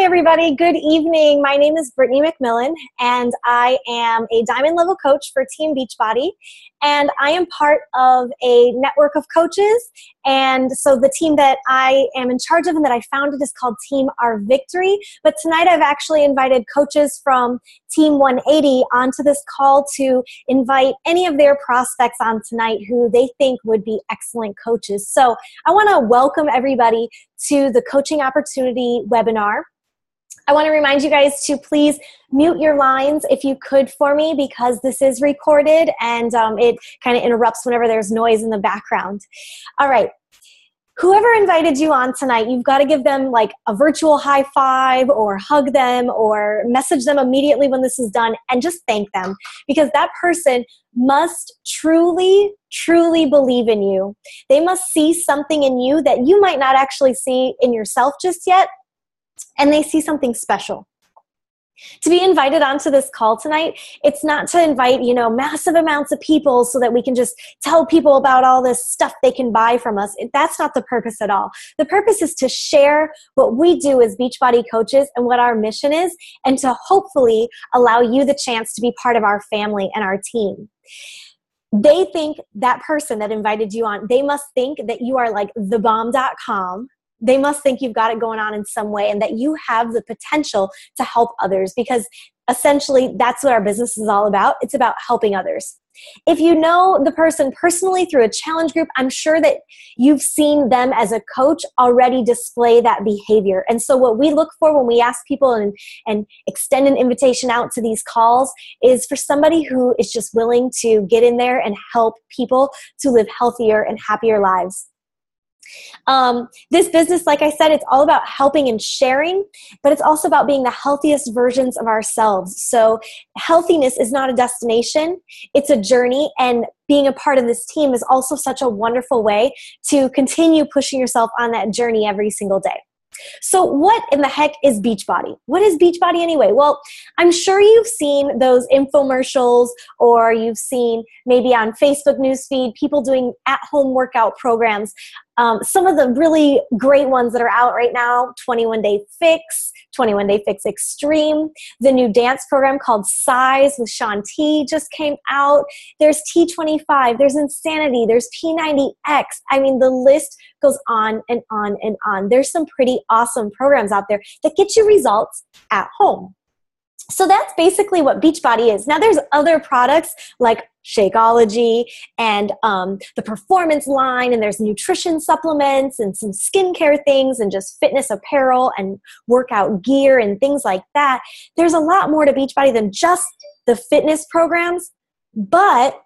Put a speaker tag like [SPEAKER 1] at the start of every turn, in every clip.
[SPEAKER 1] everybody. Good evening. My name is Brittany McMillan, and I am a diamond level coach for Team Beachbody. And I am part of a network of coaches. And so the team that I am in charge of and that I founded is called Team Our Victory. But tonight I've actually invited coaches from Team 180 onto this call to invite any of their prospects on tonight who they think would be excellent coaches. So I want to welcome everybody to the Coaching Opportunity webinar. I want to remind you guys to please mute your lines if you could for me, because this is recorded and it kind of interrupts whenever there's noise in the background. All right. Whoever invited you on tonight, you've got to give them like a virtual high five or hug them or message them immediately when this is done and just thank them, because that person must truly, truly believe in you. They must see something in you that you might not actually see in yourself just yet, and they see something special. To be invited onto this call tonight, it's not to invite, massive amounts of people so that we can just tell people about all this stuff they can buy from us. That's not the purpose at all. The purpose is to share what we do as Beachbody coaches and what our mission is, and to hopefully allow you the chance to be part of our family and our team. They think, that person that invited you on, they must think that you are like thebomb.com. They must think you've got it going on in some way and that you have the potential to help others, because essentially that's what our business is all about. It's about helping others. If you know the person personally through a challenge group, I'm sure that you've seen them as a coach already display that behavior. And so what we look for when we ask people and extend an invitation out to these calls is for somebody who is just willing to get in there and help people to live healthier and happier lives. This business, like I said, it's all about helping and sharing, but it's also about being the healthiest versions of ourselves. So healthiness is not a destination, it's a journey, and being a part of this team is also such a wonderful way to continue pushing yourself on that journey every single day. So what in the heck is Beachbody? What is Beachbody anyway? Well, I'm sure you've seen those infomercials, or you've seen maybe on Facebook newsfeed people doing at-home workout programs. Some of the really great ones that are out right now, 21 Day Fix, 21 Day Fix Extreme, the new dance program called Size with Shaun T just came out. There's T25, there's Insanity, there's P90X. I mean, the list goes on and on and on. There's some pretty awesome programs out there that get you results at home. So that's basically what Beachbody is. Now there's other products like Shakeology and the Performance line, and there's nutrition supplements and some skincare things and just fitness apparel and workout gear and things like that. There's a lot more to Beachbody than just the fitness programs, but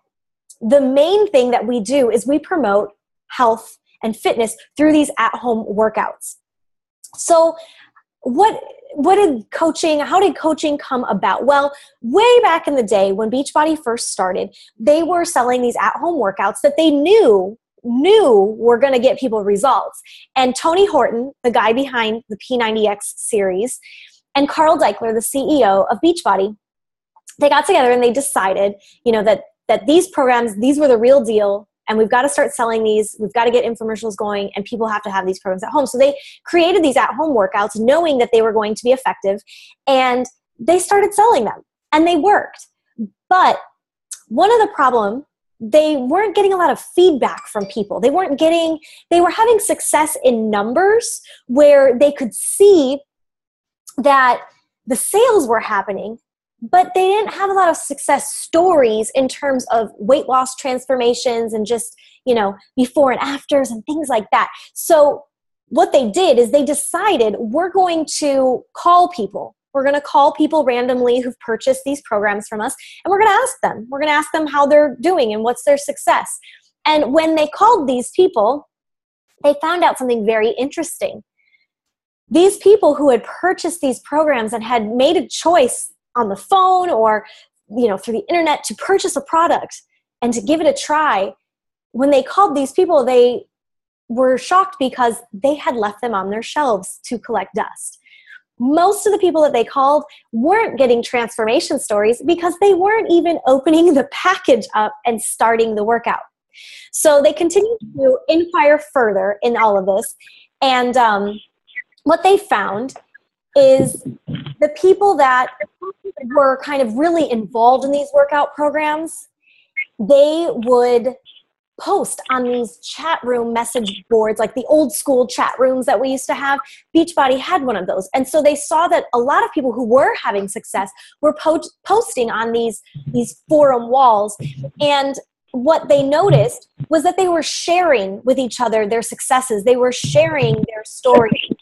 [SPEAKER 1] the main thing that we do is we promote health and fitness through these at-home workouts. So how did coaching come about? Well, way back in the day when Beachbody first started, they were selling these at-home workouts that they knew were going to get people results. And Tony Horton, the guy behind the P90X series, and Carl Deichler, the CEO of Beachbody, they got together and they decided, that these programs, these were the real deal. And we've got to start selling these. We've got to get infomercials going, and people have to have these programs at home. So they created these at-home workouts knowing that they were going to be effective, and they started selling them, and they worked. But one of the problems, they weren't getting a lot of feedback from people. They were having success in numbers where they could see that the sales were happening, but they didn't have a lot of success stories in terms of weight loss transformations and just, before and afters and things like that. So what they did is they decided, we're going to call people. We're going to call people randomly who've purchased these programs from us, and we're going to ask them. We're going to ask them how they're doing and what's their success. And when they called these people, they found out something very interesting. These people who had purchased these programs and had made a choice on the phone or through the internet to purchase a product and to give it a try, when they called these people, they were shocked because they had left them on their shelves to collect dust. Most of the people that they called weren't getting transformation stories because they weren't even opening the package up and starting the workout. So they continued to inquire further in all of this, and what they found is the people that were kind of really involved in these workout programs, they would post on these chat room message boards, like the old school chat rooms that we used to have. Beachbody had one of those. And so they saw that a lot of people who were having success were posting on these forum walls. And what they noticed was that they were sharing with each other their successes. They were sharing their stories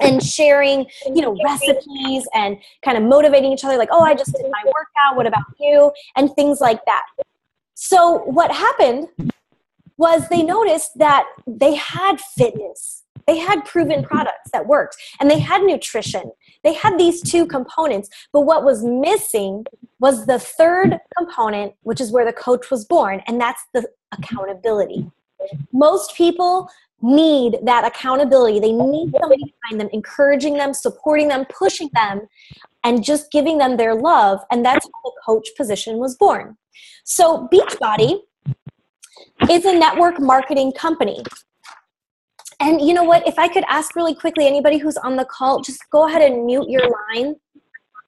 [SPEAKER 1] and sharing, recipes and kind of motivating each other, like, oh, I just did my workout, what about you? And things like that. So what happened was they noticed that they had fitness. They had proven products that worked, and they had nutrition. They had these two components, but what was missing was the third component, which is where the coach was born, and that's the accountability. Most people need that accountability. They need somebody behind them, encouraging them, supporting them, pushing them, and just giving them their love, and that's how the coach position was born. So Beachbody is a network marketing company. And you know what? If I could ask really quickly, anybody who's on the call, just go ahead and mute your line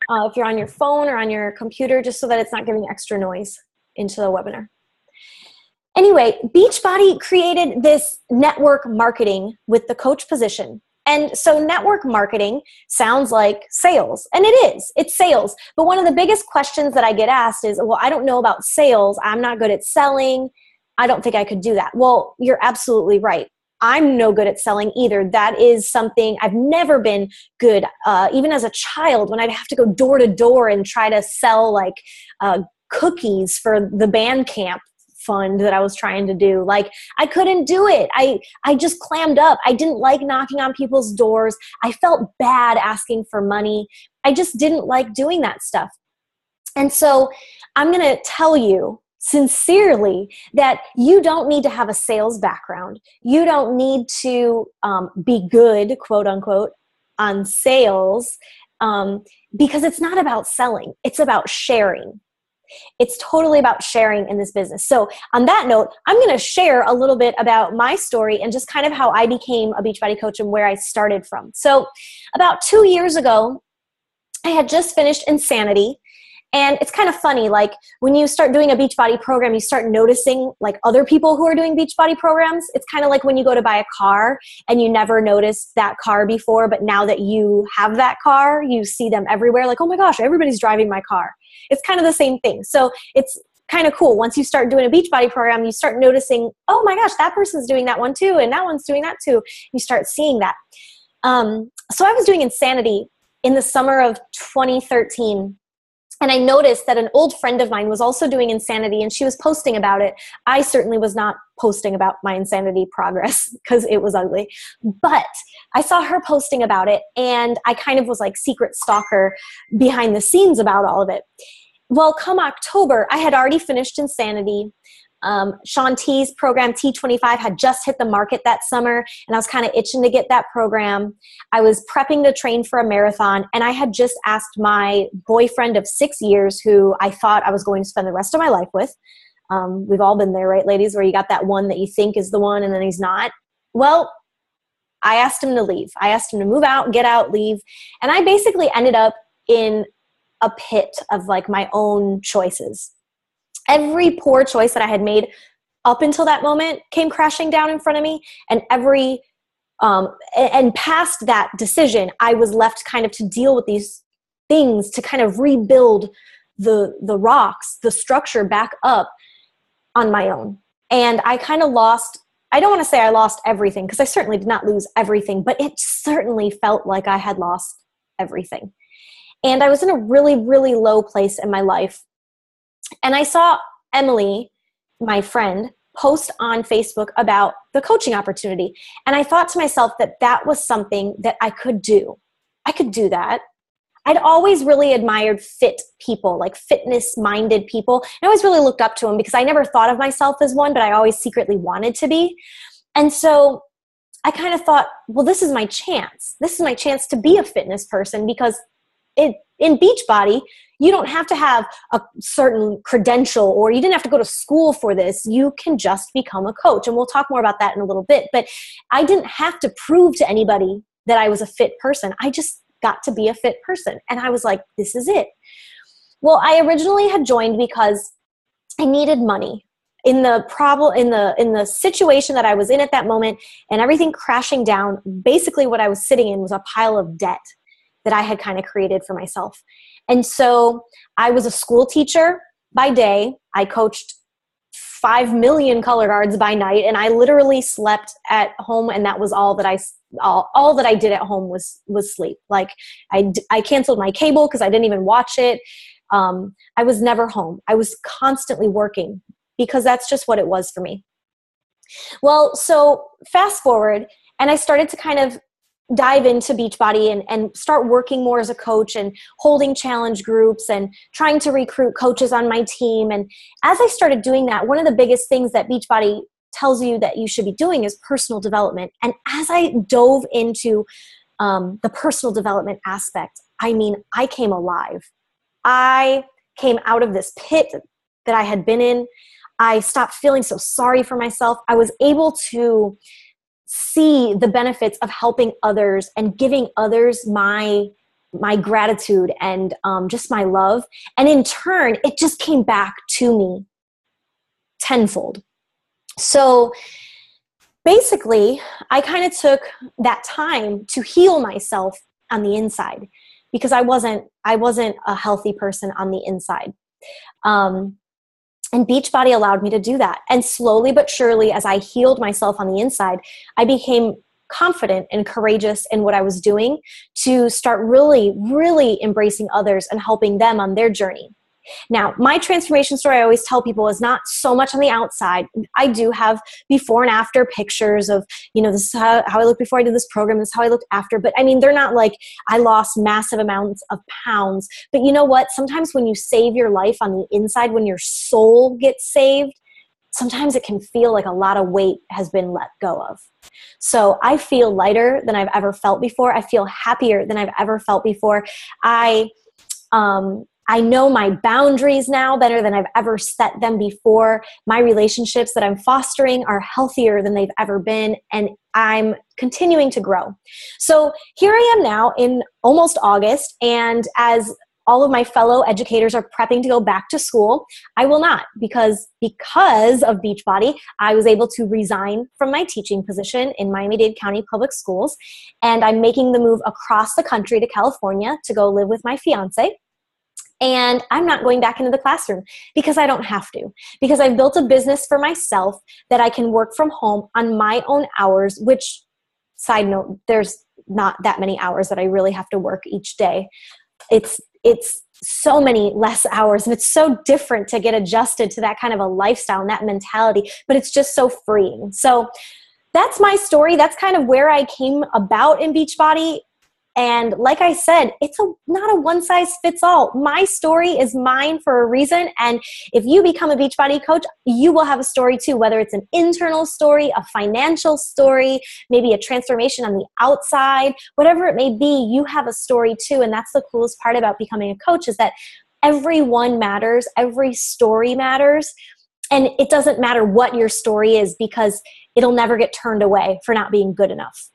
[SPEAKER 1] if you're on your phone or on your computer, just so that it's not giving extra noise into the webinar. Anyway, Beachbody created this network marketing with the coach position. And so network marketing sounds like sales, and it is. It's sales. But one of the biggest questions that I get asked is, well, I don't know about sales. I'm not good at selling. I don't think I could do that. Well, you're absolutely right. I'm no good at selling either. That is something I've never been good. Even as a child, when I'd have to go door to door and try to sell like cookies for the band camp fund that I was trying to do. Like, I couldn't do it. I just clammed up. I didn't like knocking on people's doors. I felt bad asking for money. I just didn't like doing that stuff. And so I'm going to tell you sincerely that you don't need to have a sales background. You don't need to be good, quote unquote, on sales because it's not about selling. It's about sharing. It's totally about sharing in this business. So on that note, I'm going to share a little bit about my story and just kind of how I became a Beachbody coach and where I started from. So about 2 years ago, I had just finished Insanity. And it's kind of funny, like when you start doing a Beachbody program, you start noticing like other people who are doing Beachbody programs. It's kind of like when you go to buy a car and you never noticed that car before, but now that you have that car, you see them everywhere. Like, oh my gosh, everybody's driving my car. It's kind of the same thing. So it's kind of cool. Once you start doing a Beachbody program, you start noticing, oh my gosh, that person's doing that one too, and that one's doing that too. You start seeing that. So I was doing Insanity in the summer of 2013. And I noticed that an old friend of mine was also doing Insanity, and she was posting about it. I certainly was not posting about my Insanity progress because it was ugly. But I saw her posting about it, and I kind of was like secret stalker behind the scenes about all of it. Well, come October, I had already finished Insanity. Sean T's program, T25, had just hit the market that summer, and I was kind of itching to get that program. I was prepping to train for a marathon, and I had just asked my boyfriend of 6 years, who I thought I was going to spend the rest of my life with. We've all been there, right, ladies, where you got that one that you think is the one, and then he's not. Well, I asked him to leave. I asked him to move out, get out, leave, and I basically ended up in a pit of like my own choices. Every poor choice that I had made up until that moment came crashing down in front of me, and and past that decision, I was left kind of to deal with these things, to kind of rebuild the rocks, the structure back up on my own. And I kind of lost, I don't want to say I lost everything, because I certainly did not lose everything, but it certainly felt like I had lost everything. And I was in a really, really low place in my life. And I saw Emily, my friend, post on Facebook about the coaching opportunity. And I thought to myself that that was something that I could do. I could do that. I'd always really admired fit people, like fitness-minded people. I always really looked up to them because I never thought of myself as one, but I always secretly wanted to be. And so I kind of thought, well, this is my chance. This is my chance to be a fitness person, because in Beachbody, you don't have to have a certain credential, or you didn't have to go to school for this. You can just become a coach. And we'll talk more about that in a little bit. But I didn't have to prove to anybody that I was a fit person. I just got to be a fit person. And I was like, this is it. Well, I originally had joined because I needed money. In the situation that I was in at that moment and everything crashing down, basically what I was sitting in was a pile of debt that I had kind of created for myself. And so I was a school teacher by day. I coached 5 million color guards by night, and I literally slept at home, and that was all that I did at home was sleep. Like I canceled my cable because I didn't even watch it. I was never home. I was constantly working because that's just what it was for me. Well, so fast forward, and I started to kind of dive into Beachbody and start working more as a coach and holding challenge groups and trying to recruit coaches on my team. And as I started doing that, one of the biggest things that Beachbody tells you that you should be doing is personal development. And as I dove into the personal development aspect, I mean, I came alive. I came out of this pit that I had been in. I stopped feeling so sorry for myself. I was able to see the benefits of helping others and giving others my gratitude and just my love. And in turn, it just came back to me tenfold. So basically, I kind of took that time to heal myself on the inside because I wasn't a healthy person on the inside. And Beachbody allowed me to do that. And slowly but surely, as I healed myself on the inside, I became confident and courageous in what I was doing to start really, really embracing others and helping them on their journey. Now, my transformation story, I always tell people, is not so much on the outside. I do have before and after pictures of, this is how I looked before I did this program, this is how I looked after. But I mean, they're not like I lost massive amounts of pounds. But you know what? Sometimes when you save your life on the inside, when your soul gets saved, sometimes it can feel like a lot of weight has been let go of. So I feel lighter than I've ever felt before. I feel happier than I've ever felt before. I know my boundaries now better than I've ever set them before. My relationships that I'm fostering are healthier than they've ever been, and I'm continuing to grow. So here I am now in almost August, and as all of my fellow educators are prepping to go back to school, I will not because of Beachbody, I was able to resign from my teaching position in Miami-Dade County Public Schools, and I'm making the move across the country to California to go live with my fiance. And I'm not going back into the classroom because I don't have to, because I've built a business for myself that I can work from home on my own hours, which, side note, there's not that many hours that I really have to work each day. It's so many less hours, and it's so different to get adjusted to that kind of a lifestyle and that mentality, but it's just so freeing. So that's my story. That's kind of where I came about in Beachbody. And like I said, it's not a one-size-fits-all. My story is mine for a reason. And if you become a Beachbody coach, you will have a story too, whether it's an internal story, a financial story, maybe a transformation on the outside, whatever it may be, you have a story too. And that's the coolest part about becoming a coach, is that everyone matters, every story matters. And it doesn't matter what your story is, because it'll never get turned away for not being good enough.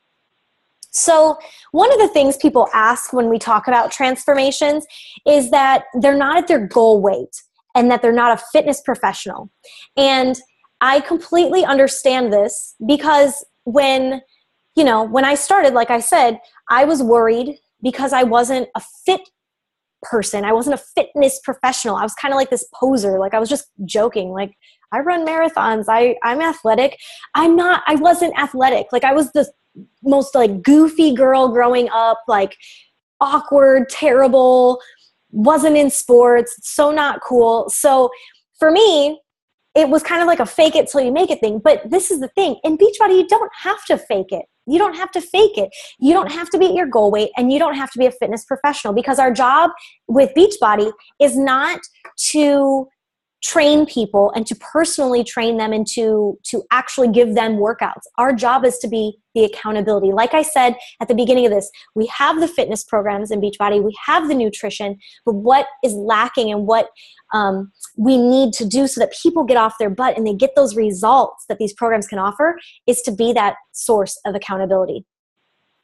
[SPEAKER 1] So one of the things people ask when we talk about transformations is that they're not at their goal weight and that they're not a fitness professional. And I completely understand this because when I started, like I said, I was worried because I wasn't a fit person. I wasn't a fitness professional. I was kind of like this poser. Like I was just joking. Like, I run marathons. I'm athletic. I wasn't athletic. Like I was the most like goofy girl growing up, like awkward, terrible, wasn't in sports, so not cool. So for me, it was kind of like a fake it till you make it thing. But this is the thing. In Beachbody, you don't have to fake it. You don't have to fake it. You don't have to be at your goal weight, and you don't have to be a fitness professional, because our job with Beachbody is not to train people and to personally train them and to actually give them workouts. Our job is to be the accountability. Like I said at the beginning of this, we have the fitness programs in Beachbody, we have the nutrition, but what is lacking and what we need to do so that people get off their butt and they get those results that these programs can offer is to be that source of accountability.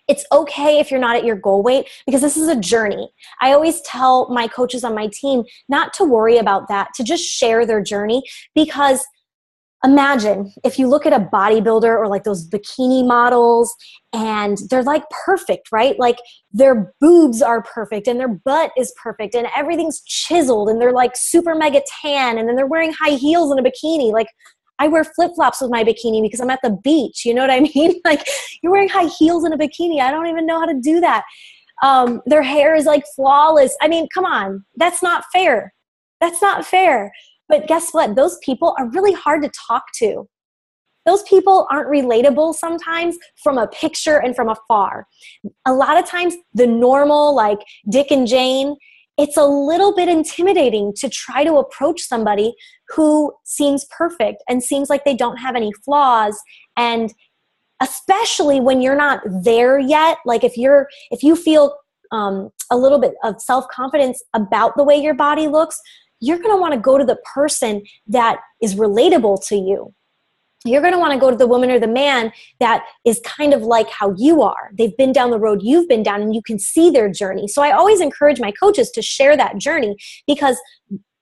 [SPEAKER 1] It's okay if you're not at your goal weight, because this is a journey. I always tell my coaches on my team not to worry about that, to just share their journey. Because imagine if you look at a bodybuilder or like those bikini models and they're like perfect, right? Like their boobs are perfect and their butt is perfect and everything's chiseled and they're like super mega tan, and then they're wearing high heels in a bikini. Like, I wear flip-flops with my bikini because I'm at the beach. You know what I mean? Like, you're wearing high heels in a bikini. I don't even know how to do that. Their hair is like flawless. I mean, come on. That's not fair. That's not fair. But guess what? Those people are really hard to talk to. Those people aren't relatable sometimes from a picture and from afar. A lot of times, the normal, like Dick and Jane, it's a little bit intimidating to try to approach somebody who seems perfect and seems like they don't have any flaws. And especially when you're not there yet, like if you feel a little bit of self-confidence about the way your body looks, you're going to want to go to the person that is relatable to you. You're going to want to go to the woman or the man that is kind of like how you are. They've been down the road you've been down, and you can see their journey. So I always encourage my coaches to share that journey, because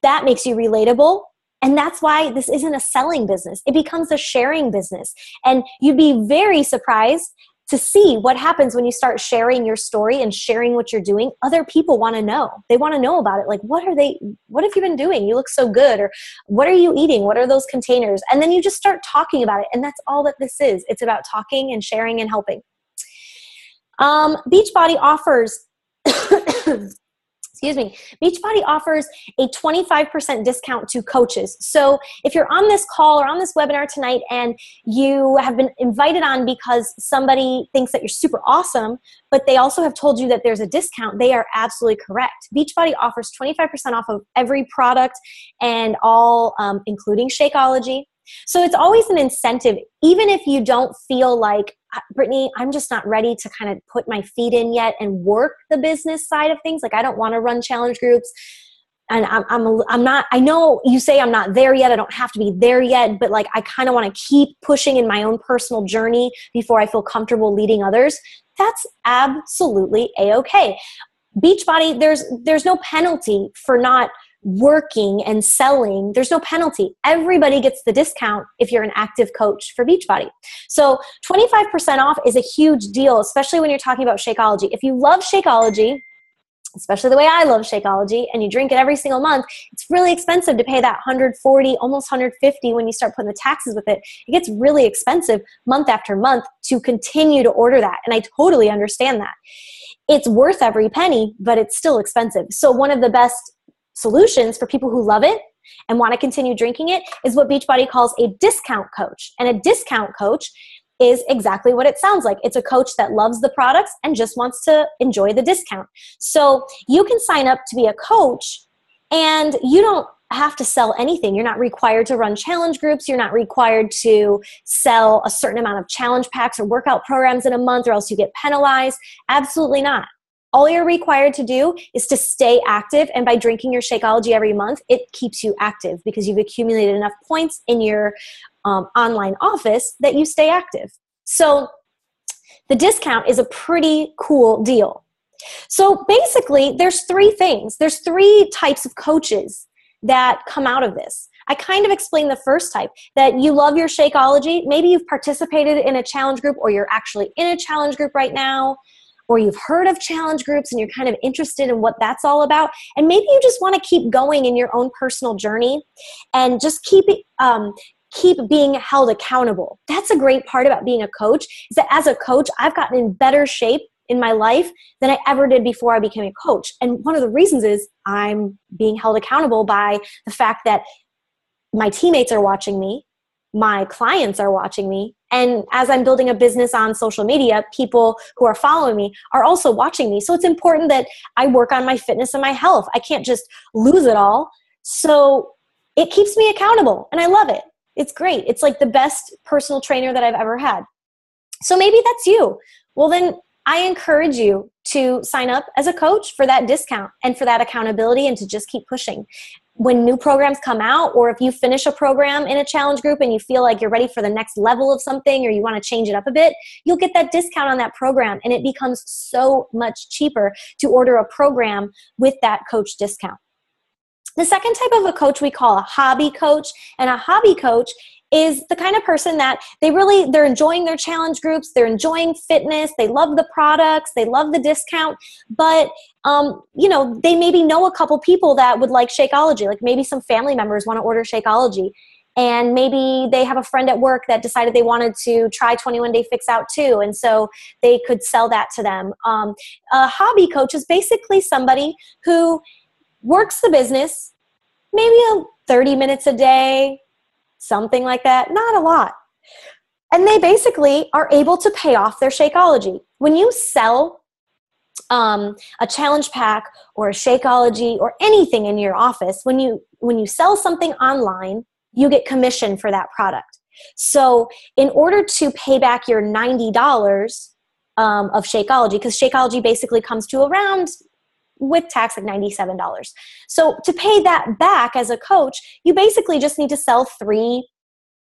[SPEAKER 1] that makes you relatable. And that's why this isn't a selling business. It becomes a sharing business. And you'd be very surprised to see what happens when you start sharing your story and sharing what you're doing. Other people want to know. They want to know about it. Like, what have you been doing? You look so good. Or what are you eating? What are those containers? And then you just start talking about it. And that's all that this is. It's about talking and sharing and helping. Beachbody offers Beachbody offers a 25% discount to coaches. So if you're on this call or on this webinar tonight and you have been invited on because somebody thinks that you're super awesome, but they also have told you that there's a discount, they are absolutely correct. Beachbody offers 25% off of every product, and all, including Shakeology. So it's always an incentive, even if you don't feel like, Brittany, I'm just not ready to kind of put my feet in yet and work the business side of things. Like, I don't want to run challenge groups, and I'm not, I know you say I'm not there yet. I don't have to be there yet, but like, I kind of want to keep pushing in my own personal journey before I feel comfortable leading others. That's absolutely a-okay. Beachbody, there's no penalty for not working and selling. There's no penalty. Everybody gets the discount if you're an active coach for Beachbody. So 25% off is a huge deal, especially when you're talking about Shakeology. If you love Shakeology, especially the way I love Shakeology, and you drink it every single month, it's really expensive to pay that $140, almost $150 when you start putting the taxes with it. It gets really expensive month after month to continue to order that. And I totally understand that. It's worth every penny, but it's still expensive. So one of the best solutions for people who love it and want to continue drinking it is what Beachbody calls a discount coach. And a discount coach is exactly what it sounds like. It's a coach that loves the products and just wants to enjoy the discount. So you can sign up to be a coach, and you don't have to sell anything. You're not required to run challenge groups. You're not required to sell a certain amount of challenge packs or workout programs in a month, or else you get penalized. Absolutely not. All you're required to do is to stay active, and by drinking your Shakeology every month, it keeps you active because you've accumulated enough points in your online office that you stay active. So the discount is a pretty cool deal. So basically, there's three things. There's three types of coaches that come out of this. I kind of explained the first type, that you love your Shakeology. Maybe you've participated in a challenge group, or you're actually in a challenge group right now, or you've heard of challenge groups and you're kind of interested in what that's all about. And maybe you just want to keep going in your own personal journey and just keep being held accountable. That's a great part about being a coach, is that as a coach, I've gotten in better shape in my life than I ever did before I became a coach. And one of the reasons is I'm being held accountable by the fact that my teammates are watching me, my clients are watching me, and as I'm building a business on social media, people who are following me are also watching me. So it's important that I work on my fitness and my health. I can't just lose it all. So it keeps me accountable, and I love it. It's great. It's like the best personal trainer that I've ever had. So maybe that's you. Well, then I encourage you to sign up as a coach for that discount and for that accountability, and to just keep pushing. when new programs come out, or if you finish a program in a challenge group and you feel like you're ready for the next level of something, or you want to change it up a bit, you'll get that discount on that program, and it becomes so much cheaper to order a program with that coach discount. The second type of a coach we call a hobby coach, and a hobby coach is the kind of person that they're enjoying their challenge groups, they're enjoying fitness, they love the products, they love the discount, but they maybe know a couple people that would like Shakeology, like maybe some family members want to order Shakeology, and maybe they have a friend at work that decided they wanted to try 21 Day Fix Out too, and so they could sell that to them. A hobby coach is basically somebody who works the business, maybe 30 minutes a day, something like that, not a lot. And they basically are able to pay off their Shakeology. When you sell a challenge pack or a Shakeology or anything in your office, when you sell something online, you get commission for that product. So in order to pay back your $90 of Shakeology, because Shakeology basically comes to around, with tax, like $97. So to pay that back as a coach, you basically just need to sell 3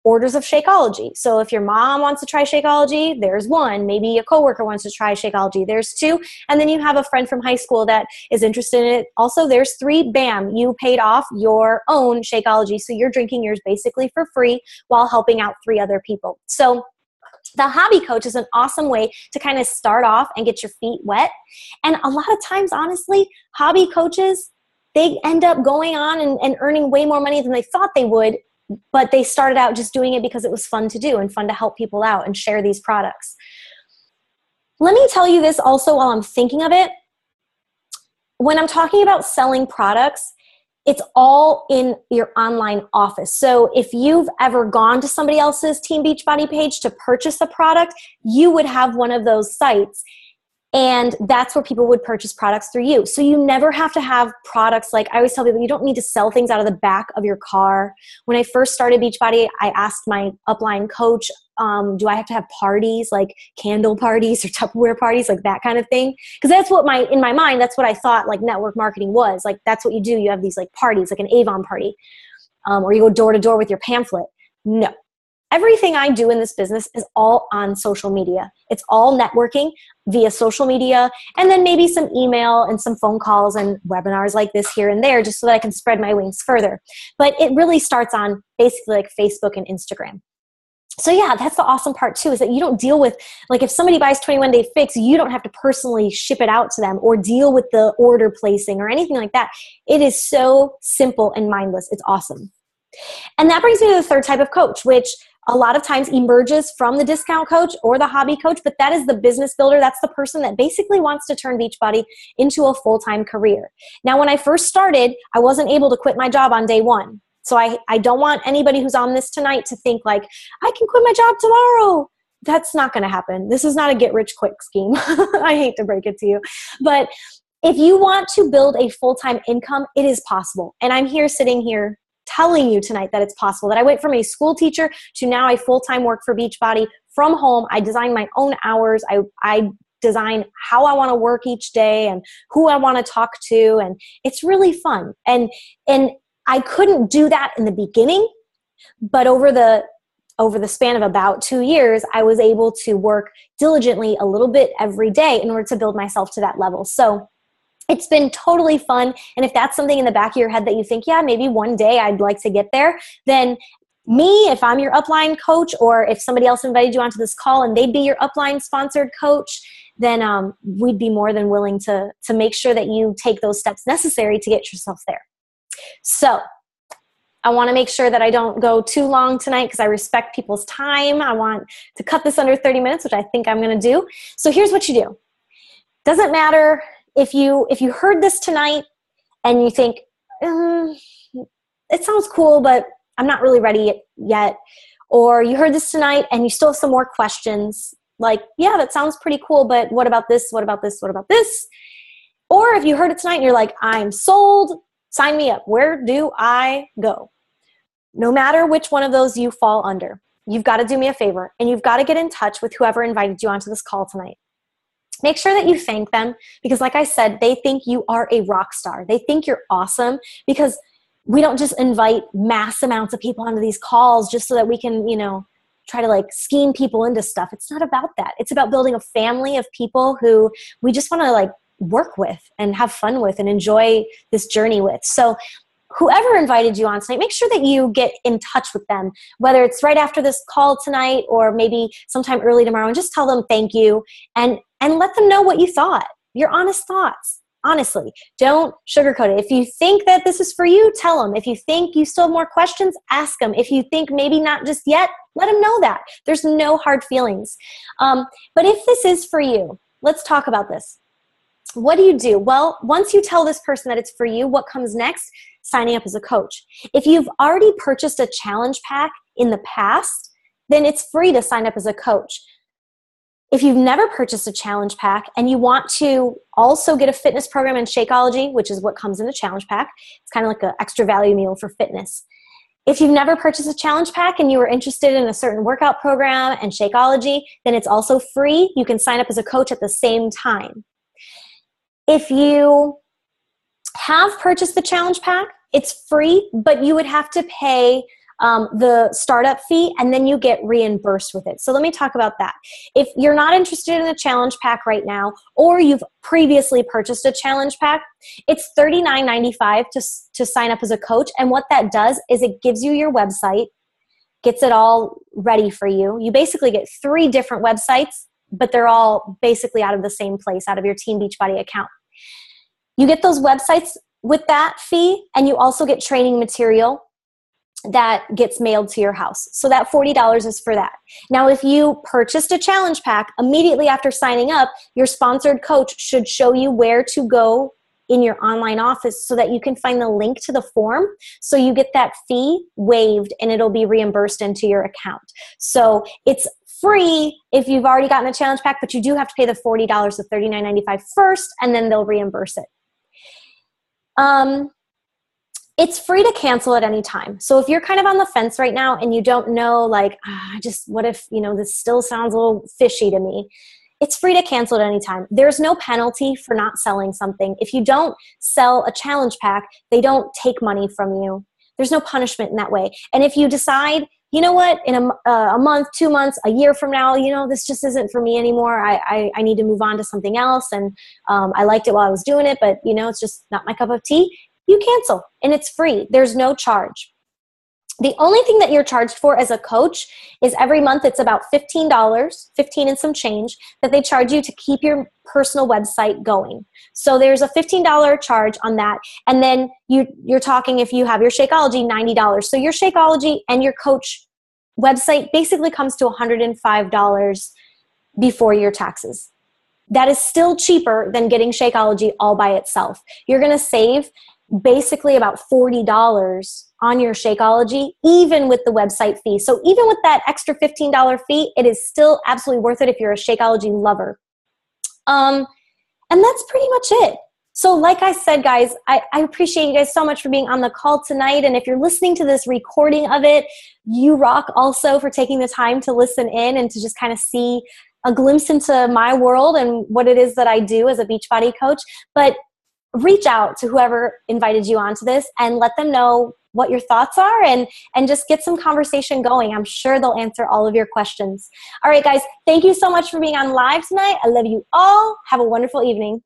[SPEAKER 1] orders of Shakeology. So if your mom wants to try Shakeology, there's 1. Maybe a coworker wants to try Shakeology, there's 2. And then you have a friend from high school that is interested in it. Also, there's 3. Bam, you paid off your own Shakeology. So you're drinking yours basically for free while helping out 3 other people. So the hobby coach is an awesome way to kind of start off and get your feet wet. And a lot of times, honestly, hobby coaches, they end up going on and earning way more money than they thought they would, but they started out just doing it because it was fun to do and fun to help people out and share these products. Let me tell you this also while I'm thinking of it. When I'm talking about selling products, it's all in your online office. So if you've ever gone to somebody else's Team Beachbody page to purchase a product, you would have one of those sites. And that's where people would purchase products through you. So you never have to have products like, I always tell people, you don't need to sell things out of the back of your car. When I first started Beachbody, I asked my upline coach, do I have to have parties, like candle parties or Tupperware parties, like that kind of thing? Because that's what in my mind, that's what I thought like network marketing was. Like that's what you do. You have these like parties, like an Avon party, or you go door to door with your pamphlet. No. Everything I do in this business is all on social media. It's all networking via social media, and then maybe some email and some phone calls and webinars like this here and there, just so that I can spread my wings further. But it really starts on basically like Facebook and Instagram. So yeah, that's the awesome part too, is that you don't deal with, like if somebody buys 21 Day Fix, you don't have to personally ship it out to them or deal with the order placing or anything like that. It is so simple and mindless. It's awesome. And that brings me to the third type of coach, which a lot of times emerges from the discount coach or the hobby coach, but that is the business builder. That's the person that basically wants to turn Beachbody into a full-time career. Now, when I first started, I wasn't able to quit my job on day one. So I don't want anybody who's on this tonight to think like, I can quit my job tomorrow. That's not going to happen. This is not a get-rich-quick scheme. I hate to break it to you. But if you want to build a full-time income, it is possible. And I'm sitting here telling you tonight that it's possible, that I went from a school teacher to now I full-time work for Beachbody from home. I design my own hours. I design how I want to work each day and who I want to talk to. And it's really fun. And I couldn't do that in the beginning, but over the span of about 2 years, I was able to work diligently a little bit every day in order to build myself to that level. So it's been totally fun. And if that's something in the back of your head that you think, yeah, maybe one day I'd like to get there, then me, if I'm your upline coach, or if somebody else invited you onto this call and they'd be your upline sponsored coach, then we'd be more than willing to make sure that you take those steps necessary to get yourself there. So I want to make sure that I don't go too long tonight because I respect people's time. I want to cut this under 30 minutes, which I think I'm going to do. So here's what you do. Doesn't matter if you heard this tonight and you think, it sounds cool, but I'm not really ready yet. Or you heard this tonight and you still have some more questions. Like, yeah, that sounds pretty cool, but what about this? What about this? What about this? Or if you heard it tonight and you're like, I'm sold, sign me up. Where do I go? No matter which one of those you fall under, you've got to do me a favor and you've got to get in touch with whoever invited you onto this call tonight. Make sure that you thank them because, like I said, they think you are a rock star. They think you're awesome because we don't just invite mass amounts of people onto these calls just so that we can, try to like scheme people into stuff. It's not about that. It's about building a family of people who we just want to like work with and have fun with and enjoy this journey with. So whoever invited you on tonight, make sure that you get in touch with them, whether it's right after this call tonight or maybe sometime early tomorrow, and just tell them thank you and let them know what you thought, your honest thoughts. Honestly, don't sugarcoat it. If you think that this is for you, tell them. If you think you still have more questions, ask them. If you think maybe not just yet, let them know that. There's no hard feelings. But if this is for you, let's talk about this. What do you do? Well, once you tell this person that it's for you, what comes next? Signing up as a coach. If you've already purchased a challenge pack in the past, then it's free to sign up as a coach. If you've never purchased a challenge pack and you want to also get a fitness program in Shakeology, which is what comes in the challenge pack, it's kind of like an extra value meal for fitness. If you've never purchased a challenge pack and you were interested in a certain workout program and Shakeology, then it's also free. You can sign up as a coach at the same time. If you have purchased the challenge pack, it's free, but you would have to pay the startup fee, and then you get reimbursed with it. So let me talk about that. If you're not interested in a challenge pack right now, or you've previously purchased a challenge pack, it's $39.95 to sign up as a coach. And what that does is it gives you your website, gets it all ready for you. You basically get 3 different websites, but they're all basically out of the same place, out of your Team Beachbody account. You get those websites with that fee, and you also get training material that gets mailed to your house. So that $40 is for that. Now, if you purchased a challenge pack, immediately after signing up, your sponsored coach should show you where to go in your online office so that you can find the link to the form. So you get that fee waived and it'll be reimbursed into your account. So it's free if you've already gotten a challenge pack, but you do have to pay the $40 of $39.95 first, and then they'll reimburse it. It's free to cancel at any time. So if you're kind of on the fence right now and you don't know, like, what if, this still sounds a little fishy to me? It's free to cancel at any time. There's no penalty for not selling something. If you don't sell a challenge pack, they don't take money from you. There's no punishment in that way. And if you decide, you know what, in a month, 2 months, a year from now, this just isn't for me anymore. I need to move on to something else. And I liked it while I was doing it, but it's just not my cup of tea. You cancel, and it's free. There's no charge. The only thing that you're charged for as a coach is every month it's about $15, 15 and some change, that they charge you to keep your personal website going. So there's a $15 charge on that. And then you're talking, if you have your Shakeology, $90. So your Shakeology and your coach website basically comes to $105 before your taxes. That is still cheaper than getting Shakeology all by itself. You're going to save basically about $40 on your Shakeology, even with the website fee. So even with that extra $15 fee, it is still absolutely worth it if you're a Shakeology lover. And that's pretty much it. So like I said, guys, I appreciate you guys so much for being on the call tonight. And if you're listening to this recording of it, you rock also for taking the time to listen in and to just kind of see a glimpse into my world and what it is that I do as a Beachbody coach. But reach out to whoever invited you onto this and let them know what your thoughts are and just get some conversation going. I'm sure they'll answer all of your questions. All right, guys, thank you so much for being on live tonight. I love you all. Have a wonderful evening.